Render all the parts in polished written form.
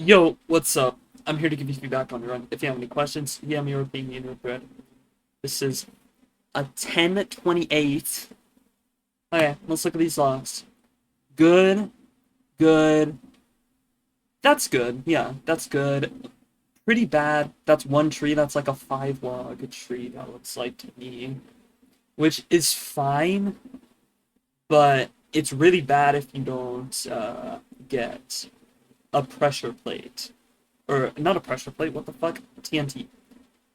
Yo, what's up? I'm here to give you feedback on your run. If you have any questions, DM me your opinion or thread. This is a 10:28. Okay, let's look at these logs. Good, good. That's good. Yeah, that's good. Pretty bad. That's one tree. That's like a 5 log tree, that looks like to me. Which is fine, but it's really bad if you don't get a pressure plate. Or not a pressure plate, what the fuck? TNT.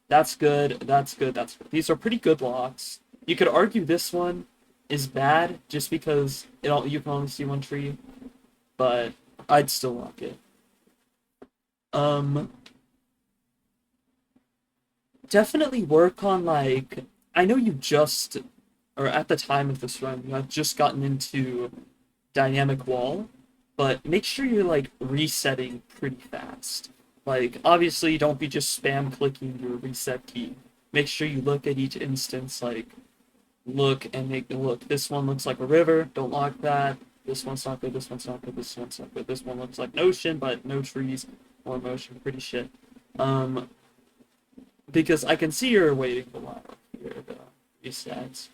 That's good. That's good. That's good. These are pretty good locks. You could argue this one is bad just because you can only see one tree, but I'd still lock it. Um, Definitely work on like I know you just or at the time of this run you have just gotten into dynamic wall, but make sure you're like resetting pretty fast. Like obviously don't be just spam clicking your reset key. Make sure you look at each instance like look and make look. This one looks like a river. Don't lock that. This one's not good. This one's not good. This one's not good. This one looks like an ocean, but no trees or motion. Pretty shit. Um, because I can see you're waiting a while here to reset.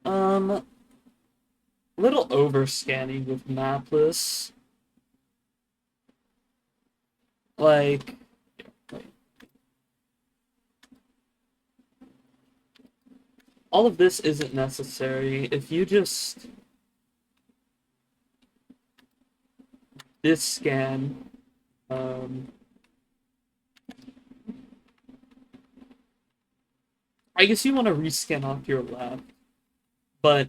Um, Little over scanning with mapless. Like, wait. All of this isn't necessary. If you just this scan, um, I guess you want to rescan off your left, but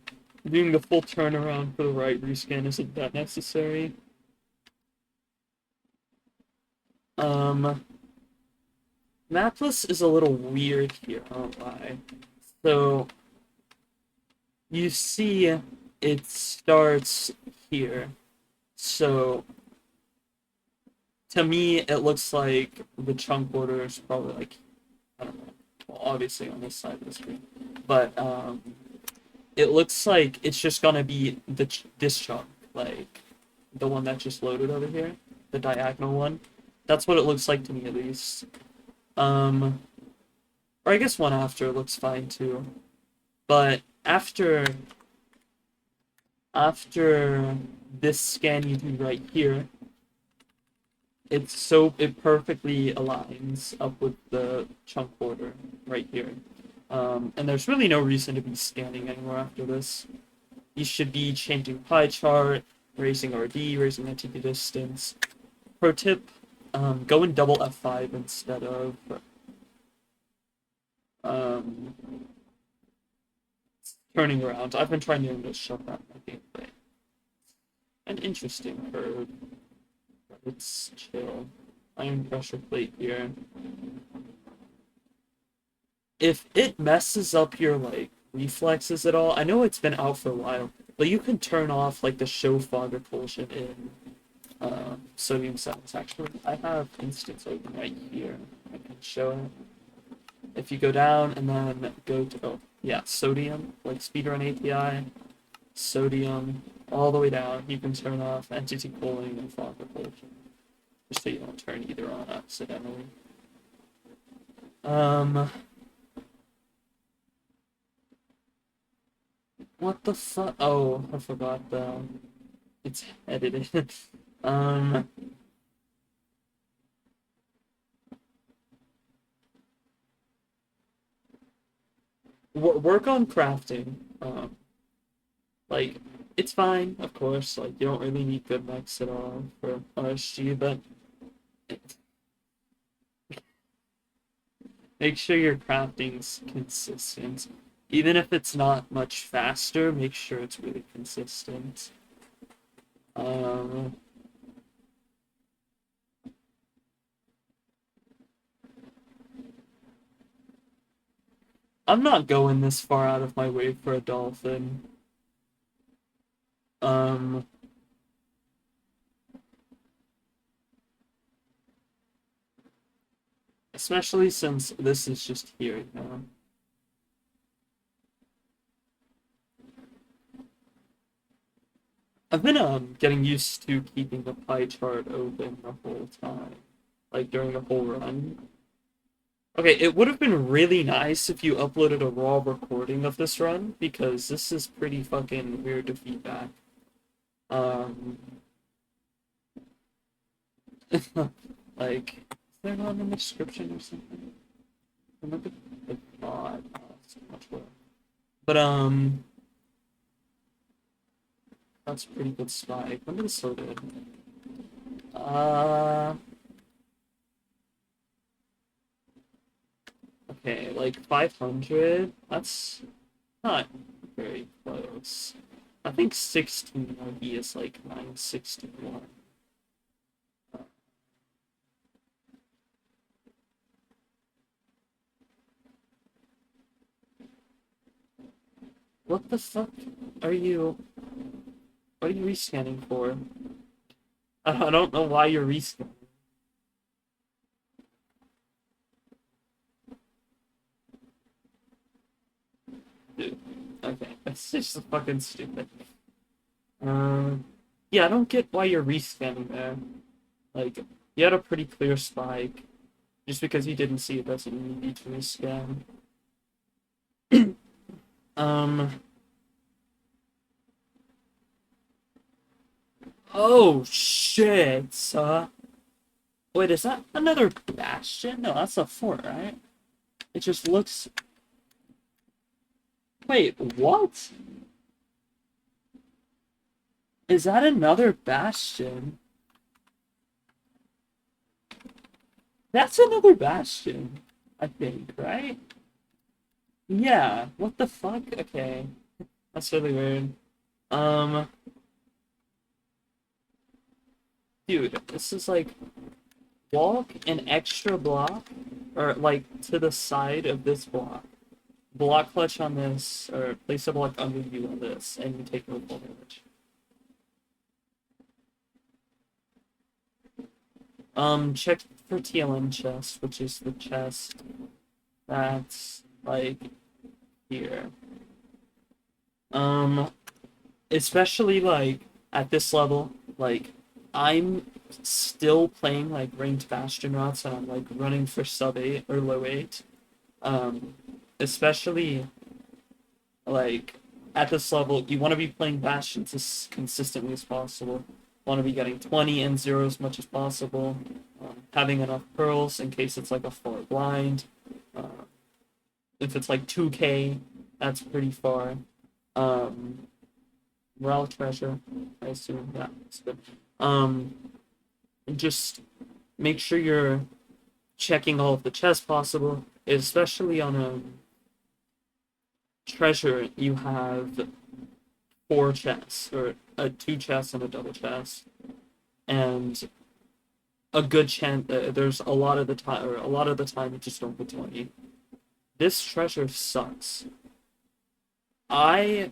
doing the full turnaround for the right rescan isn't that necessary. Um, Mapless is a little weird here, I won't lie. So, you see it starts here. So, to me, it looks like the chunk border is probably like, I don't know, well, obviously on this side of the screen. But, it looks like it's just gonna be this chunk, like the one that just loaded over here, the diagonal one. That's what it looks like to me at least. Um, or I guess one after looks fine too. But after this scan you do right here, it perfectly aligns up with the chunk border right here. And there's really no reason to be scanning anymore after this. You should be changing pie chart, raising RD, raising entity distance. Pro tip, go in double F5 instead of um, turning around. I've been trying to shut that in my gameplay. An interesting curve, but it's chill. Iron pressure plate here. If it messes up your like reflexes at all, I know it's been out for a while, but you can turn off like the show fog repulsion in sodium settings. Actually, I have instance open right here. I can show it. If you go down and then go to yeah, sodium like speedrun API, sodium all the way down, you can turn off entity cooling and fog repulsion, just so you don't turn either on accidentally. Um, what the fuck? Oh, I forgot the. It's edited. um, Work on crafting. Like it's fine, of course. Like you don't really need good mechs at all for RSG, but make sure your crafting's consistent. Even if it's not much faster, make sure it's really consistent. Um, I'm not going this far out of my way for a dolphin. Um, Especially since this is just here now. I've been getting used to keeping the pie chart open the whole time, like during the whole run. Okay, it would have been really nice if you uploaded a raw recording of this run because this is pretty fucking weird to feedback. Um, like, is there not in the description or something? Look at the pod. Oh, so much work. But that's a pretty good spike. When did it so good? Uh, okay, like 500. That's not very close. I think 16 RB is like 961. What the fuck are you? What are you rescanning for? I don't know why you're rescanning. Dude. Okay, that's just fucking stupid. Yeah, I don't get why you're rescanning there. Like, you had a pretty clear spike. Just because you didn't see it doesn't mean you need to rescan. Um. Oh shit. Wait, is that another bastion? No, that's a fort, right? It just looks. Wait, what? Is that another bastion? That's another bastion, I think, right? Yeah. What the fuck? Okay, that's really weird. Um, dude, this is like walk an extra block, or like to the side of this block. Block clutch on this, or place a block under you on this, and you take no full damage. Check for TLN chest, which is the chest that's like here. Um, Especially like at this level, like I'm still playing like ranked bastion routes and I'm like running for sub 8 or low 8. Um, Especially like at this level, you want to be playing bastions as consistently as possible. Want to be getting 20 and 0 as much as possible. Having enough pearls in case it's like a 4 blind. Uh, if it's like 2k, that's pretty far. Um, Morale treasure, I assume. Yeah, that's good. Um, just make sure you're checking all of the chests possible, especially on a treasure. You have 4 chests, or 2 chests and a double chest, and a good chance. There's a lot of the time, or a lot of the time, you just don't get 20. This treasure sucks. I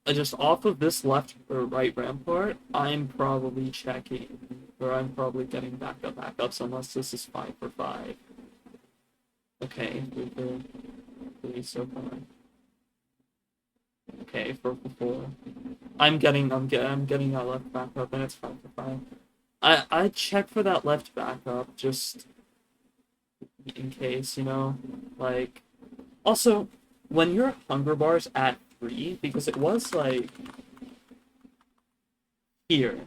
just off of this left or right rampart, I'm probably checking, or I'm probably getting backups, unless this is 5 for 5. Okay, we're 3 so far. Okay, 4 for 4. I'm getting that left backup, and it's 5 for 5. I check for that left backup just in case, like. Also, when your hunger bar's at 3, because it was like here,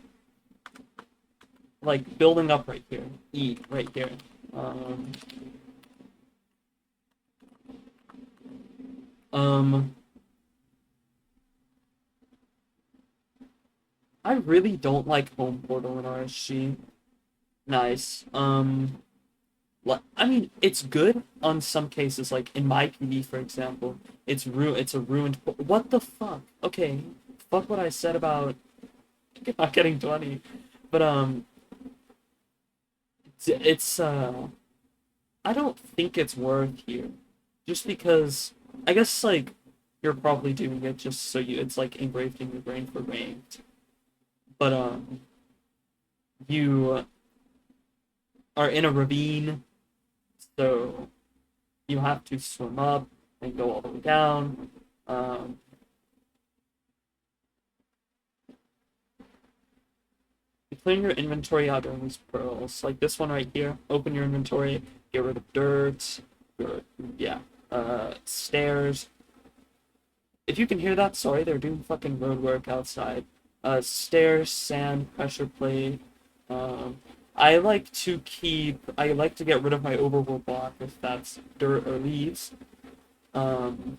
like building up right here, E right here. Um, um, I really don't like home portal in RSG. Nice. I mean, it's good on some cases, like in my PD, for example. It's a ruined. What the fuck? Okay, fuck what I said about not getting 20, but it's I don't think it's worth here, just because I guess like you're probably doing it just so it's like engraved in your brain for ranked, but you are in a ravine, so you have to swim up and go all the way down. Um, clean your inventory out during these pearls. Like this one right here. Open your inventory, get rid of dirt, yeah, stairs. If you can hear that, sorry, they're doing fucking road work outside. Stairs, sand, pressure plate. Um, I like to get rid of my overworld block if that's dirt or leaves. Um,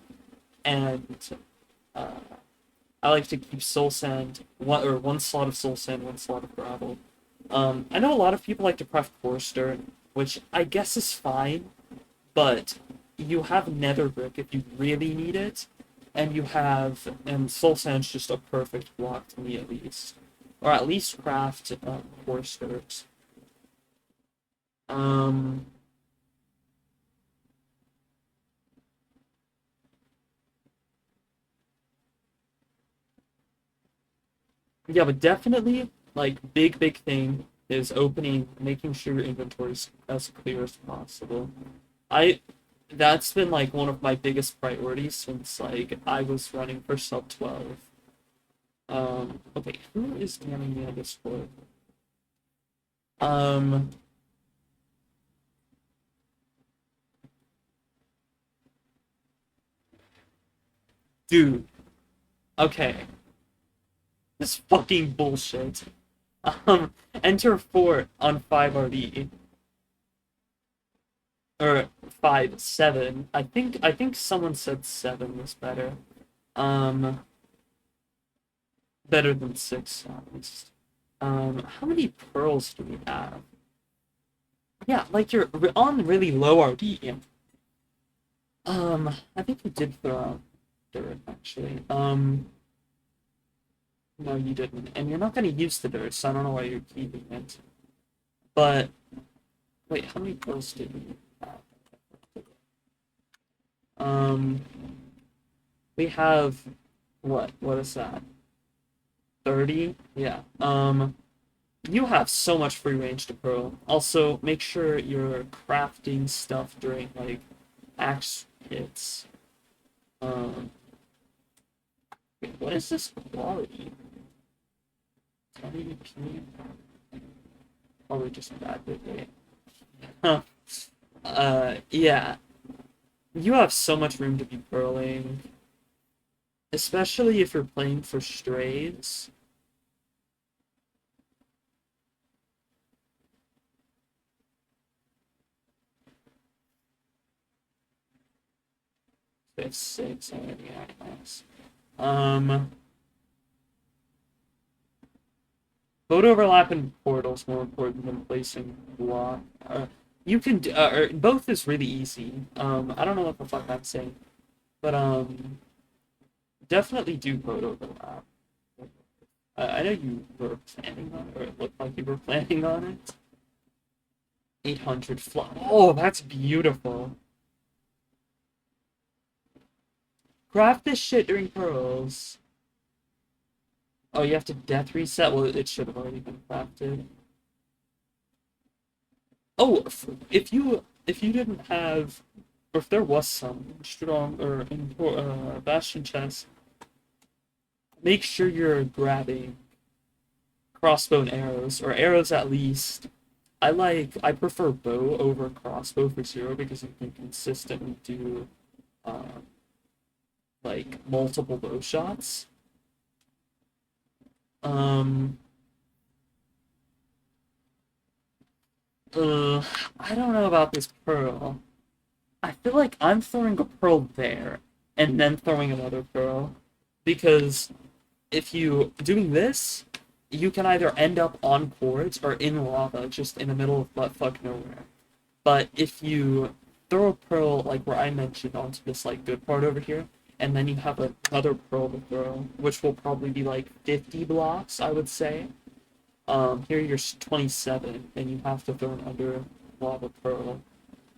and uh, I like to keep soul sand, one slot of soul sand, one slot of gravel. I know a lot of people like to craft coarse dirt, which I guess is fine, but you have nether brick if you really need it, and soul sand's just a perfect block to me at least, or at least craft coarse dirt. Um, yeah, but definitely like big thing is making sure your inventory's as clear as possible. I That's been like one of my biggest priorities since like I was running for sub 12. Okay, who is DMing me on Discord? Um, Dude, okay, this fucking bullshit. Enter fort on 5RD or 5-7. I think someone said 7 was better. Um, Better than 6 at least. How many pearls do we have? Yeah, like you're on really low RD. I think we did throw out dirt actually. No, you didn't, and you're not gonna use the dirt, so I don't know why you're keeping it. But wait, how many pearls did we have? Um, we have what? What is that? 30? Yeah. You have so much free range to pearl. Also, make sure you're crafting stuff during like axe hits. Um, Wait, what is this quality? 1080p? Probably just bad bitrate. Huh. Yeah. You have so much room to be pearling, especially if you're playing for strays. They have 6 already, yeah, nice. Um, Boat overlap and portals more important than placing block. You can both is really easy. I don't know what the fuck I'm saying, but definitely do boat overlap. I know you were planning on it, or it looked like you were planning on it. 800 fly. Oh, that's beautiful. Craft this shit during pearls. Oh, you have to death reset? Well, it should have already been crafted. Oh, if you didn't have, or if there was some strong or bastion chest, make sure you're grabbing crossbow and arrows, or arrows at least. I prefer bow over crossbow for zero because you can consistently do uh, like multiple bow shots. Um, uh, I don't know about this pearl. I feel like I'm throwing a pearl there and then throwing another pearl because if you doing this, you can either end up on quartz or in lava, just in the middle of butt fuck nowhere. But if you throw a pearl like where I mentioned onto this like good part over here, and then you have another pearl to throw, which will probably be like 50 blocks, I would say. Here you're 27, and you have to throw an under lava pearl.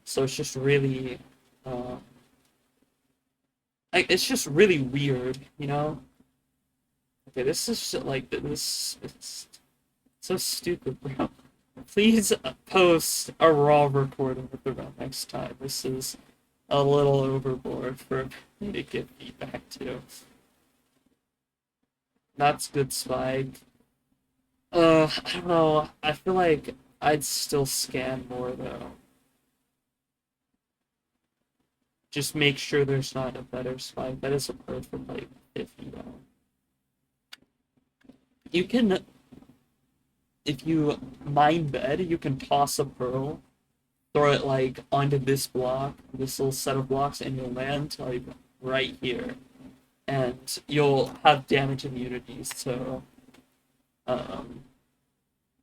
So it's just really, uh, it's just really weird, you know? Okay, this is like this. It's so stupid, bro. Please post a raw recording of the run next time. This is a little overboard for me to give feedback to. That's good, Spike. I don't know. I feel like I'd still scan more though. Just make sure there's not a better spike. That is a perk for like 50 though. You can, if you mine bed, you can toss a pearl, throw it like onto this block, this little set of blocks, and you'll land like right here. And you'll have damage immunity, so um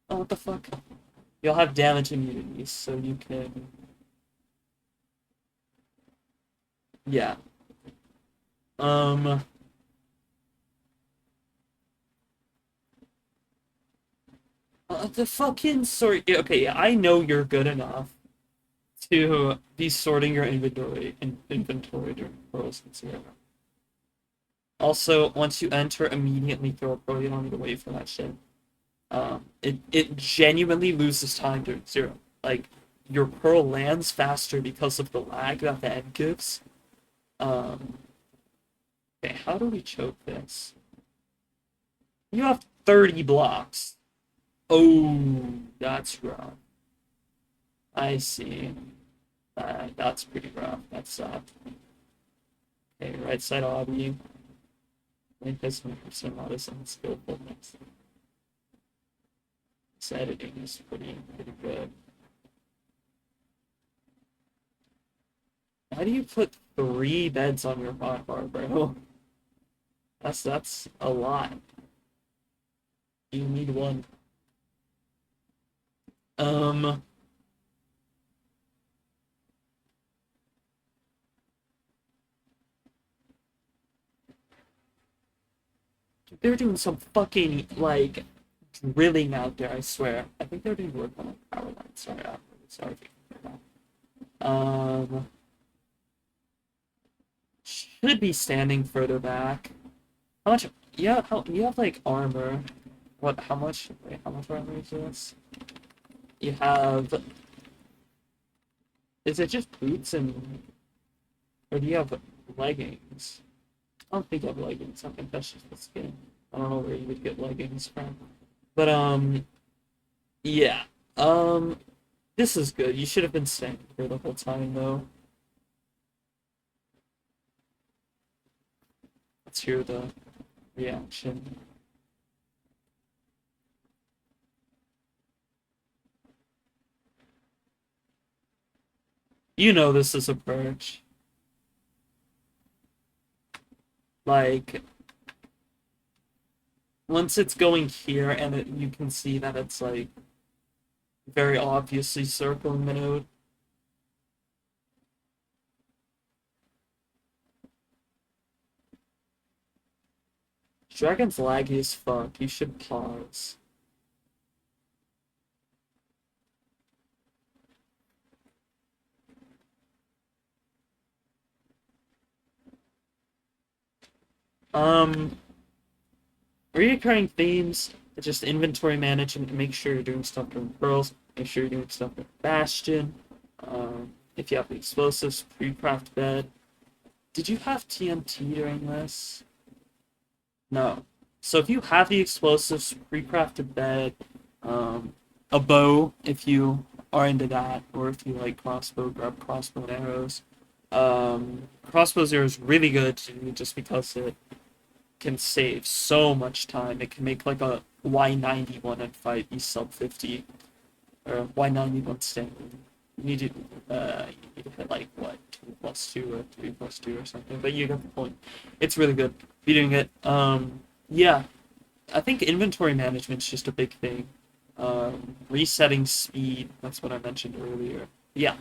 oh what the fuck? You'll have damage immunity, so you can yeah. Um the fucking sort okay, yeah, I know you're good enough to be sorting your inventory during pearls and zero. Also, once you enter, immediately throw a pearl. You don't need to wait for that shit. It genuinely loses time during zero. Like your pearl lands faster because of the lag that the end gives. Um, okay, how do we choke this? You have 30 blocks. Oh, that's rough. I see. That's pretty rough. That's okay, right side obby. I think this 100% not as unskillfulness. This editing is pretty good. How do you put 3 beds on your hotbar, bro? That's a lot. You need one. Um, they're doing some fucking like drilling out there. I swear. I think they're doing work on a power line. Sorry, I'm really sorry. Um, should be standing further back. How much? Yeah, how you have like armor? What? How much? Wait, how much armor is this? You have. Is it just boots and, or do you have leggings? I don't think you have leggings. I think that's just the skin. I don't know where you would get leggings from. But yeah. Um, this is good. You should have been staying here the whole time though. Let's hear the reaction. You know this is a purge. Like once it's going here and you can see that it's like very obviously circling the node. Dragon's laggy as fuck. You should pause. Um, Reoccurring themes, just inventory management, make sure you're doing stuff during pearls, make sure you're doing stuff during bastion. If you have the explosives, pre-craft bed. Did you have TNT during this? No. So if you have the explosives, pre-crafted bed, um, a bow if you are into that, or if you like crossbow, grab crossbow and arrows. Crossbow zero is really good just because it can save so much time. It can make like a Y91 and fight be sub 50 or Y91 standard. You need to hit like what 2+2 or 3+2 or something. But you get the point. It's really good. Be doing it. Yeah. I think inventory management's just a big thing. Resetting speed. That's what I mentioned earlier. Yeah.